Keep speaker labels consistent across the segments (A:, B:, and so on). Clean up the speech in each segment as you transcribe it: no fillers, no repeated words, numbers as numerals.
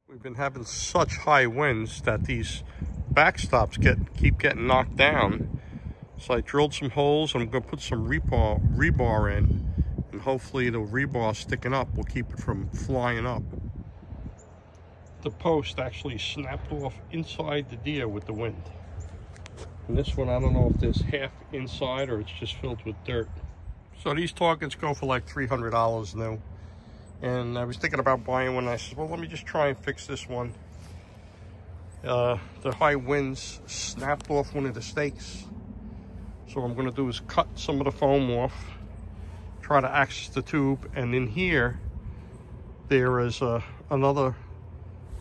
A: We've been having such high winds that these backstops keep getting knocked down. So I drilled some holes. I'm going to put some rebar in, and hopefully the rebar sticking up will keep it from flying up. The post actually snapped off inside the deer with the wind. And this one, I don't know if there's half inside or it's just filled with dirt. So these targets go for like $300 new. And I was thinking about buying one. I said, well, let me just try and fix this one. The high winds snapped off one of the stakes. So what I'm going to do is cut some of the foam off, try to access the tube, and in here there is another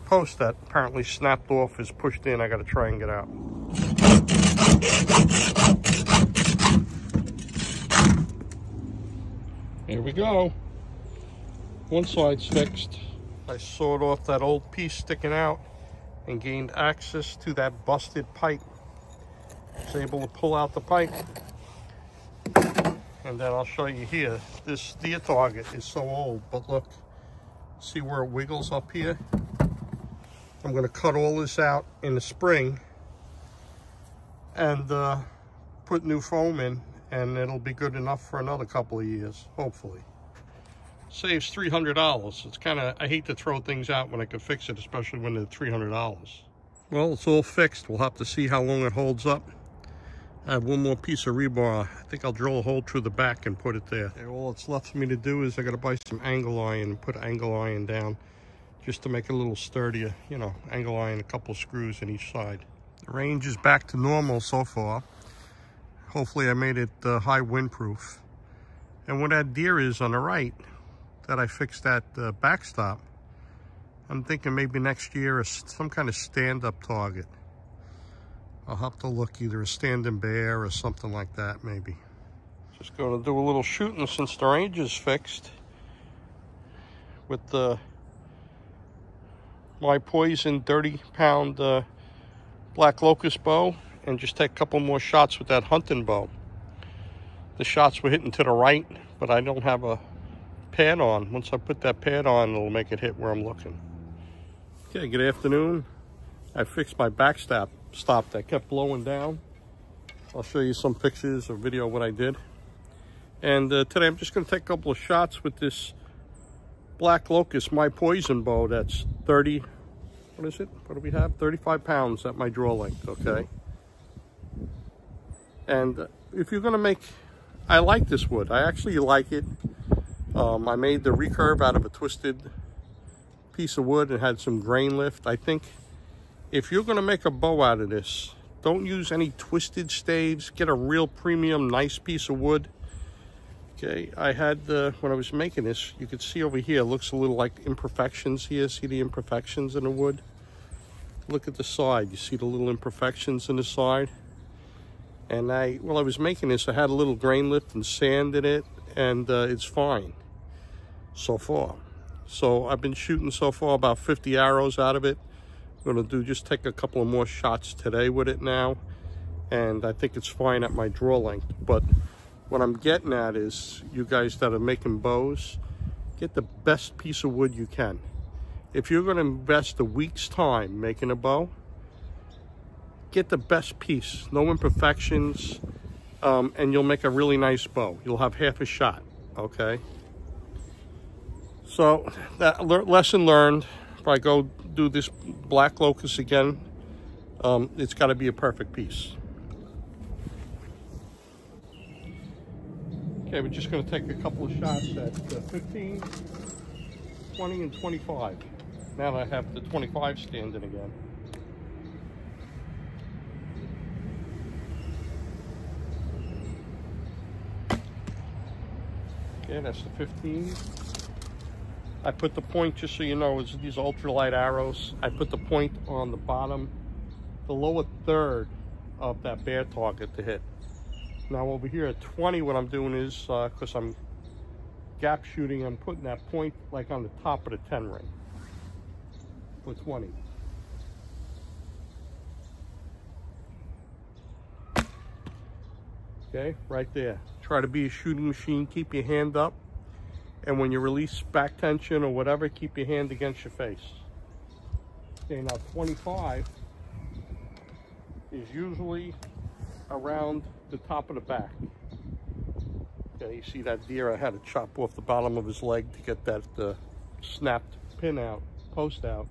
A: post that apparently snapped off, is pushed in. I got to try and get out. Here we go. One side's fixed. I sawed off that old piece sticking out and gained access to that busted pipe. I was able to pull out the pipe. And then I'll show you here. This deer target is so old, but look, see where it wiggles up here? I'm gonna cut all this out in the spring and put new foam in, and it'll be good enough for another couple of years, hopefully. Saves $300. It's kind of, I hate to throw things out when I can fix it, especially when they're $300. Well, it's all fixed. We'll have to see how long it holds up. I have one more piece of rebar. I think I'll drill a hole through the back and put it there. Okay, all that's left for me to do is I got to buy some angle iron and put angle iron down just to make it a little sturdier. You know, angle iron, a couple screws in each side. The range is back to normal so far. Hopefully I made it high windproof. And where that deer is on the right, that I fixed that backstop, I'm thinking maybe next year some kind of stand-up target. I'll have to look, either a standing bear or something like that, maybe. Just going to do a little shooting since the range is fixed with the my Poison 30-pound black locust bow, and just take a couple more shots with that hunting bow. The shots were hitting to the right, but I don't have a pad on. Once I put that pad on, it'll make it hit where I'm looking. Okay, good afternoon. I fixed my backstop that kept blowing down. I'll show you some pictures or video of what I did. And today I'm just going to take a couple of shots with this black locust, my Poison bow. That's 30, what is it? What do we have? 35 pounds at my draw length, okay? And if you're going to make, I like this wood. I actually like it. I made the recurve out of a twisted piece of wood and had some grain lift. I think if you're going to make a bow out of this, don't use any twisted staves. Get a real premium, nice piece of wood. Okay, I had, when I was making this, you could see over here, it looks a little like imperfections here. See the imperfections in the wood? Look at the side. You see the little imperfections in the side? And while I was making this, I had a little grain lift and sand in it, and it's fine so far. So I've been shooting so far about 50 arrows out of it. I'm gonna just take a couple of more shots today with it now, and I think it's fine at my draw length. But what I'm getting at is, you guys that are making bows, get the best piece of wood you can. If you're gonna invest a week's time making a bow, get the best piece, no imperfections, and you'll make a really nice bow. You'll have half a shot, okay? So that lesson learned. If I go do this black locust again, it's got to be a perfect piece. Okay, we're just going to take a couple of shots at 15, 20, and 25. Now that I have the 25 standing again. Okay, that's the 15. I put the point, just so you know, is these ultralight arrows. I put the point on the bottom, the lower third of that bear target to hit. Now over here at 20, what I'm doing is, because I'm gap shooting, I'm putting that point like on the top of the 10 ring for 20. Okay, right there. Try to be a shooting machine. Keep your hand up. And when you release back tension or whatever, keep your hand against your face. Okay, now 25 is usually around the top of the back. Okay, you see that deer, I had to chop off the bottom of his leg to get that snapped pin out, post out.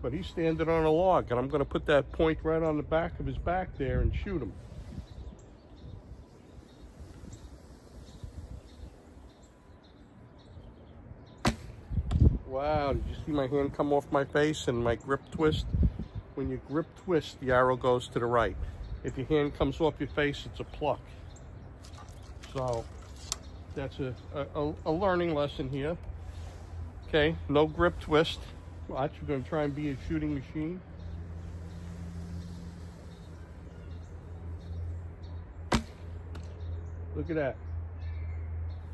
A: But he's standing on a log, and I'm going to put that point right on the back of his back there and shoot him. Wow, did you see my hand come off my face and my grip twist? When you grip twist, the arrow goes to the right. If your hand comes off your face, it's a pluck. So that's a learning lesson here. Okay, no grip twist. Watch, we're going to try and be a shooting machine. Look at that.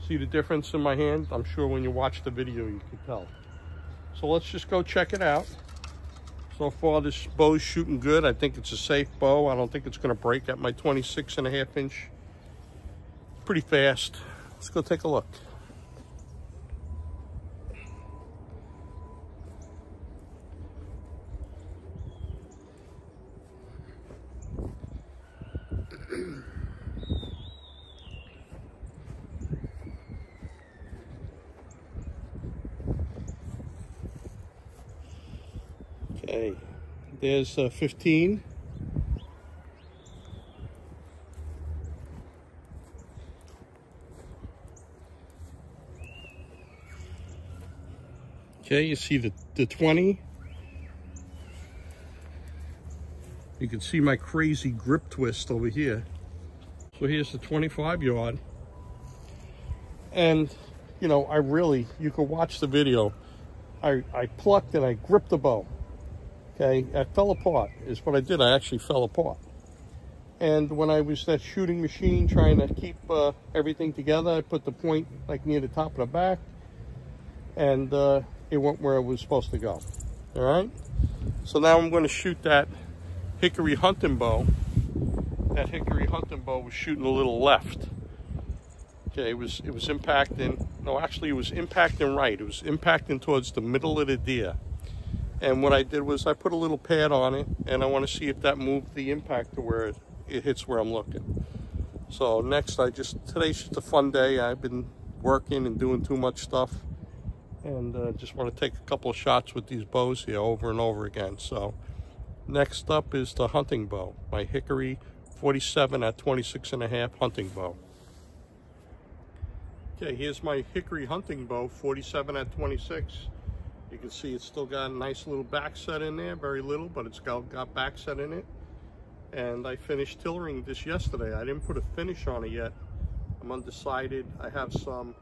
A: See the difference in my hand? I'm sure when you watch the video you can tell. So let's just go check it out. So far this bow's shooting good. I think it's a safe bow. I don't think it's going to break at my 26.5 inch. Pretty fast. Let's go take a look. Okay, there's 15. Okay, you see the 20. You can see my crazy grip twist over here. So here's the 25 yard. And, you know, you can watch the video. I plucked and I gripped the bow. Okay, I fell apart is what I did. I actually fell apart. And when I was that shooting machine trying to keep everything together, I put the point like near the top of the back, and it went where it was supposed to go. All right. So now I'm going to shoot that hickory hunting bow. That hickory hunting bow was shooting a little left. Okay, it was impacting. No, actually, it was impacting right. It was impacting towards the middle of the deer. And what I did was I put a little pad on it, and I want to see if that moved the impact to where it hits where I'm looking. So next, today's just a fun day. I've been working and doing too much stuff, and just want to take a couple of shots with these bows here over and over again. So next up is the hunting bow, my hickory 47 at 26.5 hunting bow. Okay, here's my hickory hunting bow 47 at 26. You can see it's still got a nice little back set in there, very little, but it's got back set in it. And I finished tillering this yesterday. I didn't put a finish on it yet. I'm undecided. I have some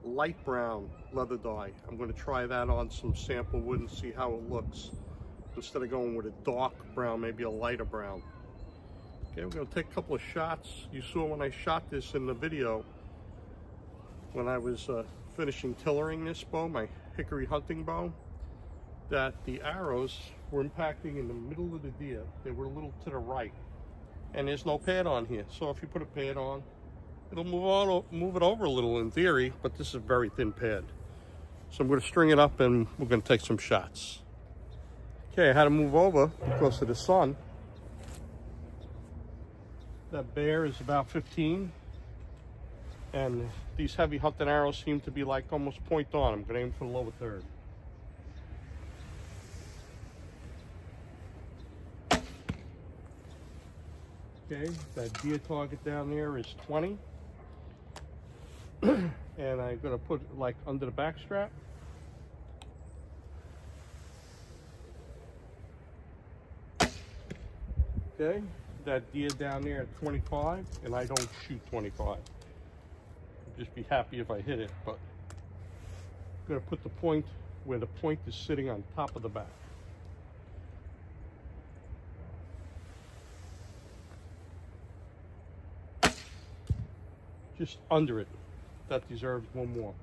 A: light brown leather dye. I'm going to try that on some sample wood and see how it looks. Instead of going with a dark brown, maybe a lighter brown. Okay, we're going to take a couple of shots. You saw when I shot this in the video, when I was finishing tillering this bow, my hickory hunting bow, that the arrows were impacting in the middle of the deer. They were a little to the right, and there's no pad on here. So if you put a pad on, it'll move it over a little in theory, but this is a very thin pad. So I'm going to string it up and we're going to take some shots. Okay, I had to move over because of the sun. That bear is about 15. And these heavy hunting arrows seem to be like almost point on. I'm going to aim for the lower third. Okay, that deer target down there is 20. And I'm going to put it like under the back strap. Okay, that deer down there at 25, and I don't shoot 25. Just be happy if I hit it, but I'm going to put the point where the point is sitting on top of the back. Just under it. That deserves one more.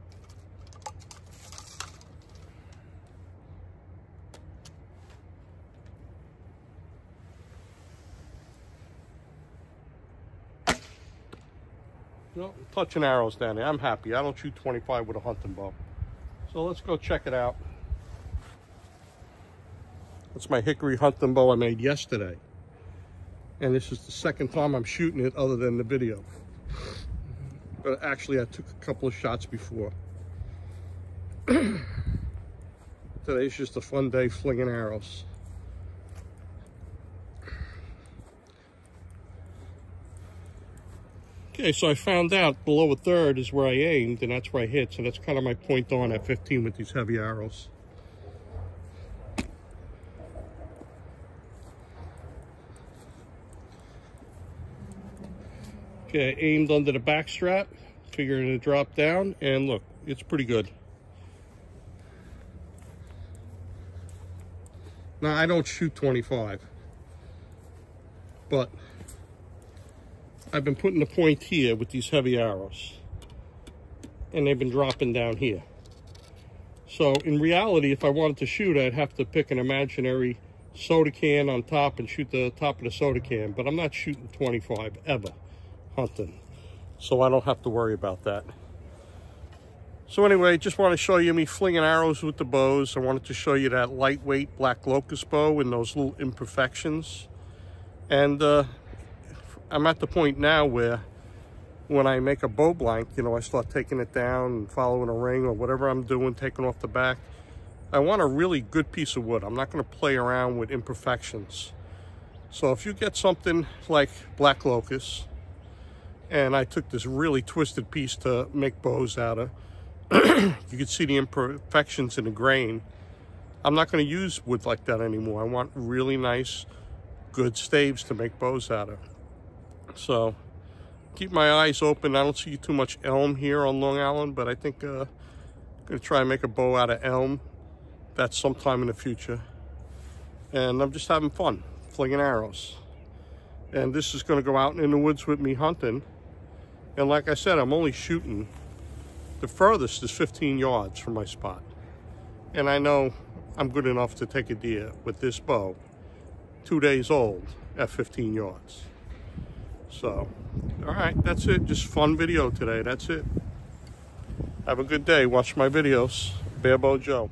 A: No, touching arrows down there. I'm happy. I don't shoot 25 with a hunting bow. So let's go check it out. That's my hickory hunting bow I made yesterday. And this is the second time I'm shooting it other than the video. But actually, I took a couple of shots before. Today's just a fun day flinging arrows. Okay, so I found out below a third is where I aimed, and that's where I hit. So that's kind of my point on at 15 with these heavy arrows. Okay, I aimed under the back strap, figuring to drop down, and look, it's pretty good. Now, I don't shoot 25, but I've been putting the point here with these heavy arrows, and they've been dropping down here. So in reality, if I wanted to shoot, I'd have to pick an imaginary soda can on top and shoot the top of the soda can, but I'm not shooting 25 ever hunting, so I don't have to worry about that. So anyway, just want to show you me flinging arrows with the bows. I wanted to show you that lightweight black locust bow and those little imperfections. And I'm at the point now where when I make a bow blank, you know, I start taking it down and following a ring or whatever I'm doing, taking off the back. I want a really good piece of wood. I'm not going to play around with imperfections. So if you get something like black locust, and I took this really twisted piece to make bows out of, you can see the imperfections in the grain. I'm not going to use wood like that anymore. I want really nice, good staves to make bows out of. So keep my eyes open. I don't see too much elm here on Long Island, but I think I'm going to try and make a bow out of elm. That's sometime in the future. And I'm just having fun, flinging arrows. And this is going to go out in the woods with me hunting. And like I said, I'm only shooting. The furthest is 15 yards from my spot. And I know I'm good enough to take a deer with this bow, 2 days old, at 15 yards. So, all right, that's it. Just fun video today. That's it. Have a good day. Watch my videos. Bare Bow Joe.